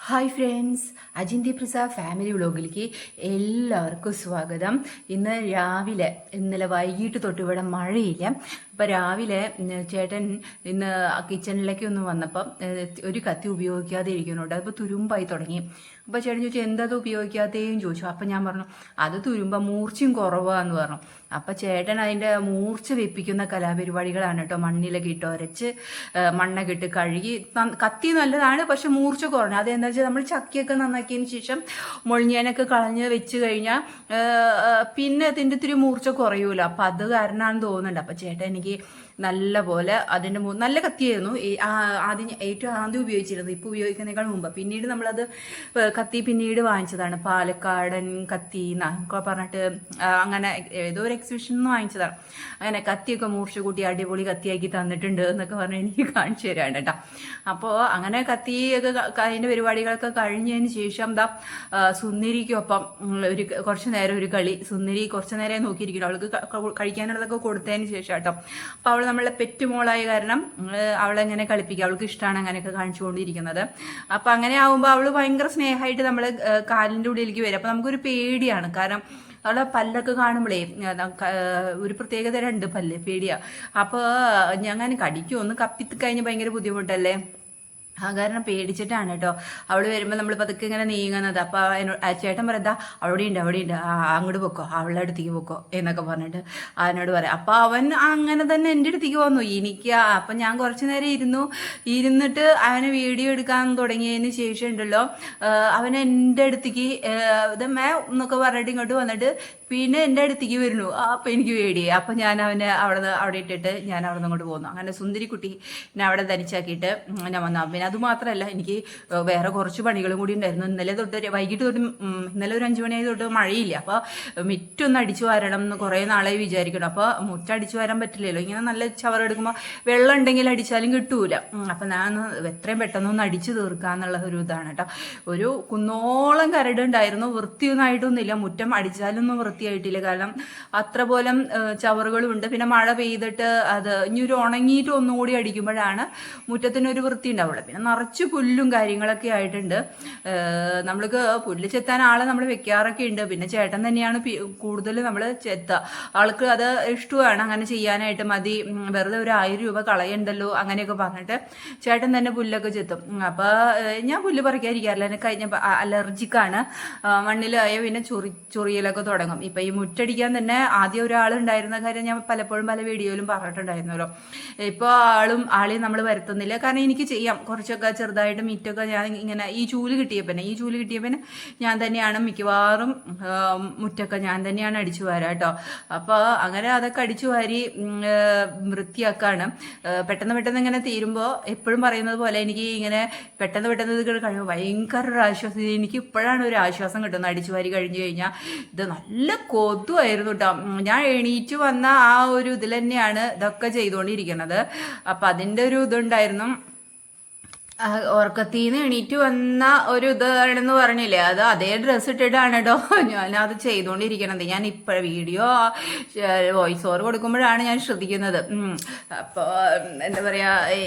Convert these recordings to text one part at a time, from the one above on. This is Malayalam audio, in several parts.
ഹായ് ഫ്രണ്ട്സ്, അജിന്തി പ്രസാദ് ഫാമിലി വ്ളോഗിലേക്ക് എല്ലാവർക്കും സ്വാഗതം. ഇന്നലെ വൈകിട്ട് തൊട്ട് ഇവിടെ മഴയില്ല. അപ്പം രാവിലെ ചേട്ടൻ ഇന്ന് കിച്ചണിലേക്ക് ഒന്ന് വന്നപ്പം ഒരു കത്തി ഉപയോഗിക്കാതെ ഇരിക്കുന്നുണ്ട്. അതിപ്പോൾ തുരുമ്പായി തുടങ്ങി. അപ്പോൾ ചേട്ടൻ ചോദിച്ചു എന്തത് ഉപയോഗിക്കാത്തേയും ചോദിച്ചു. അപ്പം ഞാൻ പറഞ്ഞു അത് തുരുമ്പ മൂർച്ചയും കുറവാന്ന് പറഞ്ഞു. അപ്പം ചേട്ടൻ അതിൻ്റെ മൂർച്ച വെപ്പിക്കുന്ന കലാപരിപാടികളാണ് കേട്ടോ. മണ്ണിലൊക്കെ ഇട്ട് ഉരച്ച് മണ്ണൊക്കെ ഇട്ട് കഴുകി കത്തി നല്ലതാണ്, പക്ഷെ മൂർച്ച കുറഞ്ഞു. അതെന്താ വെച്ചാൽ നമ്മൾ ചക്കിയൊക്കെ നന്നാക്കിയതിന് ശേഷം മൊഴിഞ്ഞാനൊക്കെ കളഞ്ഞ് വെച്ച് കഴിഞ്ഞാൽ പിന്നെ അതിൻ്റെ ഇത്തിരി മൂർച്ച കുറയൂല. അപ്പം അത് കാരണമാണെന്ന് തോന്നുന്നുണ്ട്. അപ്പം ചേട്ടൻ എനിക്ക് നല്ല പോലെ അതിൻ്റെ നല്ല കത്തിയായിരുന്നു ഏറ്റവും ആദ്യം ഉപയോഗിച്ചിരുന്നത്. ഇപ്പോൾ ഉപയോഗിക്കുന്നതിനേക്കാൾ മുമ്പ്. പിന്നീട് നമ്മളത് കത്തി പിന്നീട് വാങ്ങിച്ചതാണ്. പാലക്കാടൻ കത്തി എന്നൊക്കെ പറഞ്ഞിട്ട് അങ്ങനെ ഏതോ ഒരു എക്സിബിഷനിൽ നിന്ന് വാങ്ങിച്ചതാണ്. അങ്ങനെ കത്തിയൊക്കെ മൂർച്ച കൂട്ടി അടിപൊളി കത്തിയാക്കി തന്നിട്ടുണ്ട് എന്നൊക്കെ പറഞ്ഞ് എനിക്ക് കാണിച്ചു തരാണ് കേട്ടോ. അപ്പോൾ അങ്ങനെ കത്തിയൊക്കെ അതിൻ്റെ പരിപാടികളൊക്കെ കഴിഞ്ഞതിന് ശേഷം സുന്ദരിക്കൊപ്പം കുറച്ച് നേരം ഒരു കളി. സുന്ദരി കുറച്ച് നേരം നോക്കിയിരിക്കണം. അവൾക്ക് കഴിക്കാനുള്ളതൊക്കെ കൊടുത്തതിന് ശേഷം കേട്ടോ. അപ്പോൾ അവൾ നമ്മളെ പെറ്റുമോളായ കാരണം അവളെങ്ങനെ കളിപ്പിക്കുക, അവൾക്ക് ഇഷ്ടമാണ് അങ്ങനെയൊക്കെ കാണിച്ചുകൊണ്ടിരിക്കുന്നത്. അപ്പം അങ്ങനെ ആകുമ്പോൾ അവൾ ഭയങ്കര സ്നേഹമായിട്ട് നമ്മൾ കാലിൻ്റെ ഉള്ളിലേക്ക് വരും. അപ്പം നമുക്കൊരു പേടിയാണ്. കാരണം അവളെ പല്ലൊക്കെ കാണുമ്പോഴേ ഒരു പ്രത്യേകത രണ്ട് പല്ല് പേടിയാ. അപ്പോൾ ഞാൻ കടിക്കും ഒന്ന് കപ്പിക്കഴിഞ്ഞ് ഭയങ്കര ബുദ്ധിമുട്ടല്ലേ. കാരണം പേടിച്ചിട്ടാണ് കേട്ടോ അവൾ വരുമ്പോൾ നമ്മൾ പതുക്കെ ഇങ്ങനെ നീങ്ങുന്നത്. അപ്പോൾ ചേട്ടൻ പറയാ അവിടെയുണ്ട് അങ്ങോട്ട് പൊക്കോ, അവളുടെ അടുത്തേക്ക് പൊക്കോ എന്നൊക്കെ പറഞ്ഞിട്ട് അവനോട് പറയാം. അപ്പോൾ അവൻ അങ്ങനെ തന്നെ എൻ്റെ അടുത്തേക്ക് വന്നു. അപ്പം ഞാൻ കുറച്ച് നേരം ഇരുന്നിട്ട് അവനെ വീഡിയോ എടുക്കാൻ തുടങ്ങിയതിന് ശേഷം ഉണ്ടല്ലോ അവൻ എൻ്റെ അടുത്തേക്ക് മേ എന്നൊക്കെ പറഞ്ഞിട്ട് ഇങ്ങോട്ട് വന്നിട്ട് പിന്നെ എൻ്റെ അടുത്തേക്ക് വരുന്നു. അപ്പം എനിക്ക് പേടിയായി. അപ്പം ഞാൻ അവനെ അവിടെ ഇട്ടിട്ട് ഞാൻ അവിടെ നിന്ന് അങ്ങോട്ട് പോകുന്നു. അങ്ങനെ സുന്ദരിക്കുട്ടി എന്നെ അവിടെ ധരിച്ചാക്കിയിട്ട് ഞാൻ വന്നു. പിന്നെ അതുമാത്രമല്ല, എനിക്ക് വേറെ കുറച്ച് പണികളും കൂടി ഉണ്ടായിരുന്നു. വൈകിട്ട് തൊട്ട് ഇന്നലെ ഒരു 5 മണിയായി തൊട്ട് മഴയില്ല. അപ്പോൾ മുറ്റൊന്ന് അടിച്ചു വാരണം എന്ന് കുറേ നാളായി വിചാരിക്കണം. അപ്പോൾ മുറ്റടിച്ചു വരാൻ പറ്റില്ലല്ലോ. ഇങ്ങനെ നല്ല ചവറെടുക്കുമ്പോൾ വെള്ളം ഉണ്ടെങ്കിൽ അടിച്ചാലും കിട്ടൂല. അപ്പം ഞാൻ എത്രയും പെട്ടെന്നൊന്ന് അടിച്ചു തീർക്കാന്നുള്ള ഒരു ഇതാണ് കേട്ടോ. ഒരു കുന്നോളം കരടുണ്ടായിരുന്നു. വൃത്തിയൊന്നും ആയിട്ടൊന്നുമില്ല. മുറ്റം അടിച്ചാലൊന്നും വൃത്തിയായിട്ടില്ല. കാരണം അത്ര പോലും ചവറുകളും ഉണ്ട്. പിന്നെ മഴ പെയ്തിട്ട് അത് ഇനി ഒരു ഉണങ്ങിയിട്ട് ഒന്നുകൂടി അടിക്കുമ്പോഴാണ് മുറ്റത്തിനൊരു വൃത്തി ഉണ്ടാവുള്ളൂ. പിന്നെ നിറച്ച് പുല്ലും കാര്യങ്ങളൊക്കെ ആയിട്ടുണ്ട്. നമ്മൾക്ക് പുല്ല് ചെത്താൻ ആളെ നമ്മൾ വെക്കാറൊക്കെ ഉണ്ട്. പിന്നെ ചേട്ടൻ തന്നെയാണ് കൂടുതൽ നമ്മൾ ചെത്തുക. ആൾക്ക് അത് ഇഷ്ടമാണ് അങ്ങനെ ചെയ്യാനായിട്ട്. മതി വെറുതെ ഒരു 1000 രൂപ കളയണ്ടല്ലോ അങ്ങനെയൊക്കെ പറഞ്ഞിട്ട് ചേട്ടൻ തന്നെ പുല്ലൊക്കെ ചെത്തും. അപ്പോൾ ഞാൻ പുല്ല് പറിക്കാതിരിക്കാറില്ല. എനിക്ക് കഴിഞ്ഞ അലർജിക്കാണ്. മണ്ണിലായ പിന്നെ ചൊറിയലൊക്കെ തുടങ്ങും. ഇപ്പം ഈ മുറ്റടിക്കാൻ തന്നെ ആദ്യം ഒരാളുണ്ടായിരുന്ന കാര്യം ഞാൻ പലപ്പോഴും പല വീഡിയോയിലും പറഞ്ഞിട്ടുണ്ടായിരുന്നല്ലോ. ഇപ്പോൾ ആളെയും നമ്മൾ വരുത്തുന്നില്ല. കാരണം എനിക്ക് ചെയ്യാം കുറച്ചൊക്കെ ചെറുതായിട്ട് മിറ്റൊക്കെ ഞാൻ ഇങ്ങനെ ഈ ചൂല് കിട്ടിയപ്പന്നെ ഞാൻ തന്നെയാണ് മിക്കവാറും മുറ്റൊക്കെ ഞാൻ തന്നെയാണ് അടിച്ചു വാരുക കേട്ടോ. അപ്പോൾ അങ്ങനെ അതൊക്കെ അടിച്ചു വാരി വൃത്തിയാക്കാണ്. പെട്ടെന്ന് ഇങ്ങനെ തീരുമ്പോൾ എപ്പോഴും പറയുന്നത് പോലെ എനിക്ക് ഇങ്ങനെ പെട്ടെന്ന് ഇത് കഴിയുമ്പോൾ ഭയങ്കര ഒരു ആശ്വാസം. എനിക്ക് ഇപ്പോഴാണ് ഒരു ആശ്വാസം കിട്ടുന്നത്. അടിച്ചു വാരി കഴിഞ്ഞു കഴിഞ്ഞാൽ ഇത് നല്ല കൊതുവായിരുന്നു കേട്ടോ. ഞാൻ എണീറ്റ് വന്ന ആ ഒരു ഇതിൽ തന്നെയാണ് ഇതൊക്കെ ചെയ്തുകൊണ്ടിരിക്കുന്നത്. അപ്പം അതിൻ്റെ ഒരു ഇതുണ്ടായിരുന്നു. ഉറക്കത്തിന്ന് എണീറ്റ് വന്ന ഒരു ഇതാണെന്ന് പറഞ്ഞില്ലേ, അത് അതേ ഡ്രസ്സ് ഇട്ടിട്ടാണ് കേട്ടോ ഞാനത് ചെയ്തുകൊണ്ടിരിക്കണത്. ഞാൻ ഇപ്പോൾ വീഡിയോ വോയിസ് ഓവർ കൊടുക്കുമ്പോഴാണ് ഞാൻ ശ്രദ്ധിക്കുന്നത്. അപ്പോൾ എന്താ പറയുക,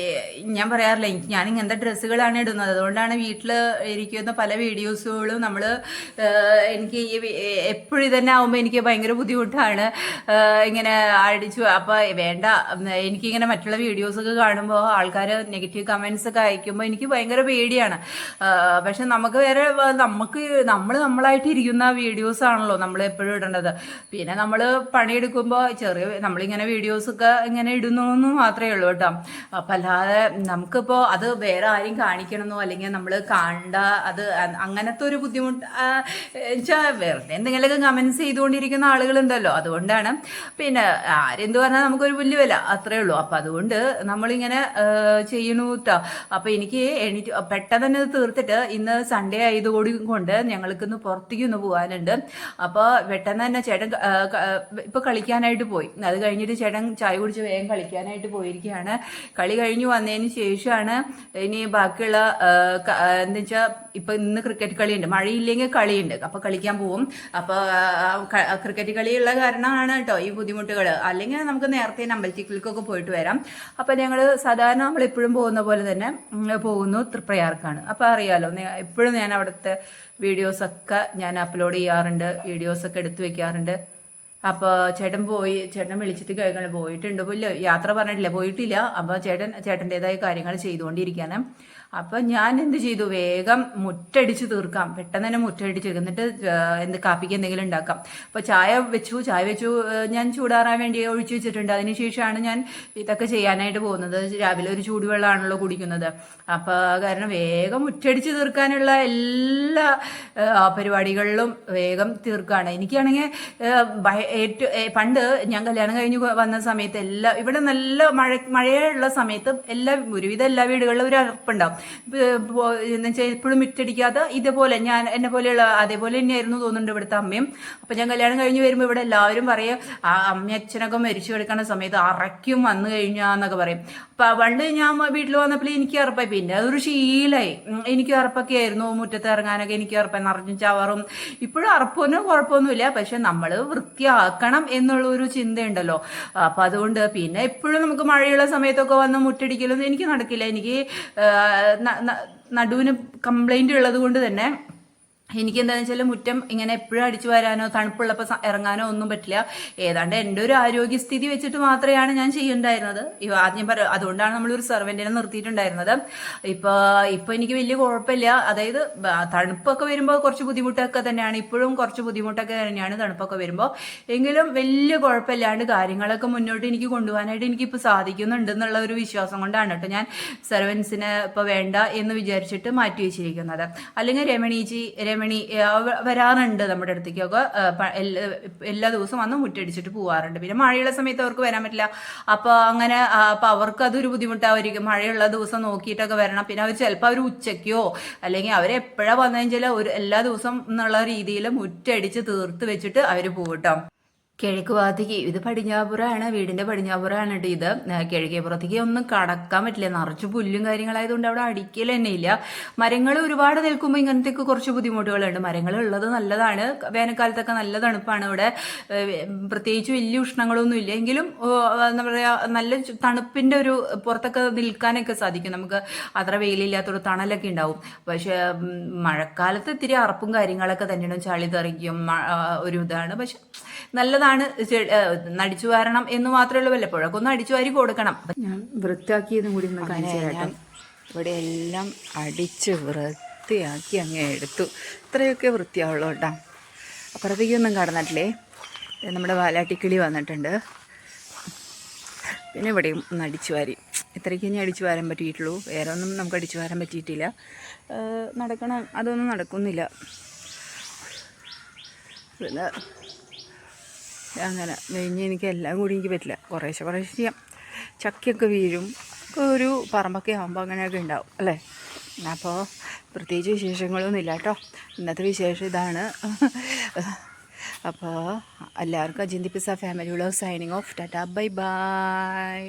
ഞാൻ പറയാറില്ല ഞാൻ ഇങ്ങനത്തെ ഡ്രസ്സുകളാണ് ഇടുന്നത്. അതുകൊണ്ടാണ് വീട്ടിൽ ഇരിക്കുന്ന പല വീഡിയോസുകളും നമ്മൾ എനിക്ക് എപ്പോഴും ഇതന്നെ ആകുമ്പോൾ എനിക്ക് ഭയങ്കര ബുദ്ധിമുട്ടാണ് ഇങ്ങനെ അടിച്ചു. അപ്പോൾ വേണ്ട, എനിക്കിങ്ങനെ മറ്റുള്ള വീഡിയോസൊക്കെ കാണുമ്പോൾ ആൾക്കാർ നെഗറ്റീവ് കമൻസ് ഒക്കെ അയക്കുമ്പോൾ എനിക്ക് ഭയങ്കര പേടിയാണ്. പക്ഷെ നമുക്ക് വേറെ നമ്മളായിട്ട് ഇരിക്കുന്ന വീഡിയോസ് ആണല്ലോ നമ്മൾ എപ്പോഴും ഇടേണ്ടത്. പിന്നെ നമ്മൾ പണിയെടുക്കുമ്പോൾ നമ്മളിങ്ങനെ വീഡിയോസൊക്കെ ഇങ്ങനെ ഇടുന്നു മാത്രമേ ഉള്ളൂ കേട്ടോ. അപ്പം അല്ലാതെ നമുക്കിപ്പോൾ അത് വേറെ ആരും കാണിക്കണമെന്നോ അല്ലെങ്കിൽ നമ്മൾ കണ്ട അത് അങ്ങനത്തെ ഒരു ബുദ്ധിമുട്ട് വെച്ചാൽ വെറുതെ എന്തെങ്കിലുമൊക്കെ കമൻസ് ചെയ്തുകൊണ്ടിരിക്കുന്ന ആളുകളുണ്ടല്ലോ, അതുകൊണ്ടാണ്. പിന്നെ ആരെന്ത് പറഞ്ഞാൽ നമുക്കൊരു വലിയ വില അത്രേ ഉള്ളൂ. അപ്പം അതുകൊണ്ട് നമ്മളിങ്ങനെ ചെയ്യണു കേട്ടോ. അപ്പം എനിക്ക് പെട്ടെന്ന് തന്നെ ഇത് തീർത്തിട്ട് ഇന്ന് സൺഡേ ആയതുകൂടി കൊണ്ട് ഞങ്ങൾക്കിന്ന് പുറത്തേക്ക് ഒന്ന് പോകാനുണ്ട്. അപ്പോൾ പെട്ടെന്ന് തന്നെ ചേട്ടൻ ഇപ്പോൾ കളിക്കാനായിട്ട് പോയി. അത് കഴിഞ്ഞിട്ട് ചേട്ടൻ ചായ കുടിച്ച് വേഗം കളിക്കാനായിട്ട് പോയിരിക്കുകയാണ്. കളി കഴിഞ്ഞ് വന്നതിന് ശേഷമാണ് ഇനി ബാക്കിയുള്ള എന്താ വെച്ചാൽ ഇപ്പം ഇന്ന് ക്രിക്കറ്റ് കളിയുണ്ട്. മഴയില്ലെങ്കിൽ കളിയുണ്ട്. അപ്പോൾ കളിക്കാൻ പോവും. അപ്പോൾ ക്രിക്കറ്റ് കളിയുള്ള കാരണമാണ് കേട്ടോ ഈ ബുദ്ധിമുട്ടുകൾ. അല്ലെങ്കിൽ നമുക്ക് നേരത്തെ അമ്പലത്തിലേക്കൊക്കെ പോയിട്ട് വരാം. അപ്പോൾ ഞങ്ങൾ സാധാരണ നമ്മളെപ്പോഴും പോകുന്ന പോലെ തന്നെ പോകുന്നു തൃപ്രയാർക്കാണ്. അപ്പോൾ അറിയാലോ, എപ്പോഴും ഞാൻ അവിടുത്തെ വീഡിയോസൊക്കെ ഞാൻ അപ്ലോഡ് ചെയ്യാറുണ്ട്, വീഡിയോസൊക്കെ എടുത്തു വെക്കാറുണ്ട്. അപ്പോൾ ചേട്ടൻ വിളിച്ചിട്ട് കേൾക്കണം പോയിട്ടുണ്ട്, പുല്ല് യാത്ര പറഞ്ഞിട്ടില്ല, പോയിട്ടില്ല. അപ്പോൾ ചേട്ടൻ്റെതായ കാര്യങ്ങൾ ചെയ്തുകൊണ്ടിരിക്കുകയാണ്. അപ്പം ഞാൻ എന്ത് ചെയ്തു, വേഗം മുറ്റടിച്ച് തീർക്കാം, പെട്ടെന്ന് തന്നെ മുറ്റടിച്ച് എന്നിട്ട് കാപ്പിക്ക് എന്തെങ്കിലും ഉണ്ടാക്കാം. അപ്പോൾ ചായ വെച്ചു ഞാൻ ചൂടാറാൻ വേണ്ടി ഒഴിച്ചു വെച്ചിട്ടുണ്ട്. അതിനുശേഷമാണ് ഞാൻ ഇതൊക്കെ ചെയ്യാനായിട്ട് പോകുന്നത്. രാവിലെ ഒരു ചൂടുവെള്ളമാണല്ലോ കുടിക്കുന്നത്. അപ്പോൾ കാരണം വേഗം മുറ്റടിച്ച് തീർക്കാനുള്ള എല്ലാ പരിപാടികളിലും വേഗം തീർക്കുകയാണ്. എനിക്കാണെങ്കിൽ പണ്ട് ഞാൻ കല്യാണം കഴിഞ്ഞ് വന്ന സമയത്ത് ഇവിടെ നല്ല മഴയുള്ള സമയത്ത് ഒരുവിധം എല്ലാ വീടുകളിലും ഒരു അറപ്പുണ്ടാവും. എന്നുവെച്ചാൽ എപ്പോഴും മുറ്റടിക്കാതെ ഇതേപോലെ എന്നെ പോലെയുള്ള അതേപോലെ തന്നെയായിരുന്നു തോന്നുന്നുണ്ട് ഇവിടുത്തെ അമ്മയും. അപ്പം ഞാൻ കല്യാണം കഴിഞ്ഞ് വരുമ്പോൾ ഇവിടെ എല്ലാവരും പറയും, ആ അമ്മ അച്ഛനൊക്കെ മരിച്ചു കിടക്കുന്ന സമയത്ത് അറയ്ക്കും വന്നു കഴിഞ്ഞാന്നൊക്കെ പറയും. അപ്പം പണ്ട് ഞാൻ വീട്ടിൽ വന്നപ്പോൾ എനിക്ക് അറപ്പായി, പിന്നെ അതൊരു ശീലമായി. എനിക്ക് അറപ്പൊക്കെ ആയിരുന്നു, മുറ്റത്ത് ഇറങ്ങാനൊക്കെ എനിക്ക് അറപ്പായി, നിറഞ്ഞും ചവറും. ഇപ്പോഴും അറപ്പൊന്നും കുഴപ്പമൊന്നുമില്ല, പക്ഷെ നമ്മൾ വൃത്തിയാക്കണം എന്നുള്ളൊരു ചിന്തയുണ്ടല്ലോ. അപ്പം അതുകൊണ്ട് പിന്നെ എപ്പോഴും നമുക്ക് മഴയുള്ള സമയത്തൊക്കെ വന്ന് മുറ്റടിക്കലൊന്നും എനിക്ക് നടക്കില്ല. എനിക്ക് നടുവിന് കംപ്ലൈന്റ് ഉള്ളത് കൊണ്ട് തന്നെ എനിക്ക് എന്താണെന്ന് വെച്ചാൽ മുറ്റം ഇങ്ങനെ എപ്പോഴും അടിച്ചു വരാനോ തണുപ്പുള്ളപ്പോൾ ഇറങ്ങാനോ ഒന്നും പറ്റില്ല. ഏതാണ്ട് എൻ്റെ ഒരു ആരോഗ്യസ്ഥിതി വെച്ചിട്ട് മാത്രമാണ് ഞാൻ ചെയ്യുന്നുണ്ടായിരുന്നത്. ആദ്യം അതുകൊണ്ടാണ് നമ്മളൊരു സെർവൻറ്റിനെ നിർത്തിയിട്ടുണ്ടായിരുന്നത്. ഇപ്പോൾ എനിക്ക് വലിയ കുഴപ്പമില്ല. അതായത് തണുപ്പൊക്കെ വരുമ്പോൾ കുറച്ച് ബുദ്ധിമുട്ടൊക്കെ തന്നെയാണ്, ഇപ്പോഴും കുറച്ച് ബുദ്ധിമുട്ടൊക്കെ തന്നെയാണ് തണുപ്പൊക്കെ വരുമ്പോൾ. എങ്കിലും വലിയ കുഴപ്പമില്ലാണ്ട് കാര്യങ്ങളൊക്കെ മുന്നോട്ട് എനിക്ക് കൊണ്ടുപോകാനായിട്ട് എനിക്കിപ്പോൾ സാധിക്കുന്നുണ്ട് എന്നുള്ള ഒരു വിശ്വാസം കൊണ്ടാണ് കേട്ടോ ഞാൻ സെർവൻസിനെ ഇപ്പോൾ വേണ്ട എന്ന് വിചാരിച്ചിട്ട് മാറ്റി വെച്ചിരിക്കുന്നത്. അല്ലെങ്കിൽ രമണി വരാറുണ്ട് നമ്മുടെ അടുത്തേക്കൊക്കെ, എല്ലാ ദിവസവും വന്ന് മുറ്റടിച്ചിട്ട് പോവാറുണ്ട്. പിന്നെ മഴയുള്ള സമയത്ത് അവർക്ക് വരാൻ പറ്റില്ല. അപ്പോൾ അവർക്ക് അതൊരു ബുദ്ധിമുട്ടായിരിക്കും. മഴയുള്ള ദിവസം നോക്കിയിട്ടൊക്കെ വരണം. പിന്നെ അവർ ചിലപ്പോൾ അവർ ഉച്ചയ്ക്കോ അല്ലെങ്കിൽ അവരെപ്പോഴാണ് വന്നതെങ്കിൽ എല്ലാ ദിവസം എന്നുള്ള രീതിയിൽ മുറ്റടിച്ച് തീർത്ത് വെച്ചിട്ട് അവർ പോകട്ടോ. കിഴക്ക് ഭാഗത്തേക്ക് ഇത് പടിഞ്ഞാപ്പുറമാണ്, വീടിൻ്റെ പടിഞ്ഞാപ്പുറമാണ് കേട്ടോ ഇത്. കിഴക്കേപ്പുറത്തേക്ക് ഒന്നും കടക്കാൻ പറ്റില്ല, നിറച്ച് പുല്ലും കാര്യങ്ങളായതുകൊണ്ട് അവിടെ അടിക്കൽ തന്നെ ഇല്ല. മരങ്ങൾ ഒരുപാട് നിൽക്കുമ്പോൾ ഇങ്ങനത്തെയൊക്കെ കുറച്ച് ബുദ്ധിമുട്ടുകളുണ്ട്. മരങ്ങൾ ഉള്ളത് നല്ലതാണ്, വേനൽക്കാലത്തൊക്കെ നല്ല തണുപ്പാണ് ഇവിടെ. പ്രത്യേകിച്ച് വലിയ ഉഷ്ണങ്ങളൊന്നും ഇല്ല, എങ്കിലും എന്താ പറയുക, നല്ല തണുപ്പിൻ്റെ ഒരു പുറത്തൊക്കെ നിൽക്കാനൊക്കെ സാധിക്കും നമുക്ക്. അത്ര വെയിലില്ലാത്തൊരു തണലൊക്കെ ഉണ്ടാവും. പക്ഷേ മഴക്കാലത്ത് ഇത്തിരി അറപ്പും കാര്യങ്ങളൊക്കെ തന്നെയാണ്, ചളി തെറിക്കും ഒരു ഇതാണ്. പക്ഷെ നല്ലതാണ്, അടിച്ചു വാരണം എന്ന് മാത്രമേ ഉള്ളൂ, വല്ലപ്പോഴൊക്കെ ഒന്ന് അടിച്ചു വാരി കൊടുക്കണം. ഞാൻ വൃത്തിയാക്കിയതും കൂടി ഒന്ന് കാണിച്ചു തരാം. ഇവിടെ എല്ലാം അടിച്ച് വൃത്തിയാക്കി അങ്ങ് എടുത്തു. ഇത്രയൊക്കെ വൃത്തിയാവുള്ളൂ കേട്ടോ. അപ്പുറത്തേക്കൊന്നും കടന്നിട്ടില്ലേ. നമ്മുടെ വാലാട്ടിക്കിളി വന്നിട്ടുണ്ട്. പിന്നെ ഇവിടെയും ഒന്ന് അടിച്ചു വാരി, ഇത്രയ്ക്ക് ഇനി അടിച്ചു വാരാൻ പറ്റിയിട്ടുള്ളൂ. വേറെ ഒന്നും നമുക്ക് അടിച്ചു വാരാൻ പറ്റിയിട്ടില്ല. നടക്കണം, അതൊന്നും നടക്കുന്നില്ല. പിന്നെ അങ്ങനെ കഴിഞ്ഞ് എനിക്ക് എല്ലാം കൂടി എനിക്ക് പറ്റില്ല, കുറേശ്ശെ ചെയ്യാം. ചക്കയൊക്കെ വീഴും, ഒരു പറമ്പൊക്കെ ആകുമ്പോൾ അങ്ങനെയൊക്കെ ഉണ്ടാവും അല്ലേ. അപ്പോൾ പ്രത്യേകിച്ച് വിശേഷങ്ങളൊന്നും ഇല്ല കേട്ടോ. ഇന്നത്തെ വിശേഷം ഇതാണ്. അപ്പോൾ എല്ലാവർക്കും അജിന്തി pizza family vlog signing off. Tata, bye by.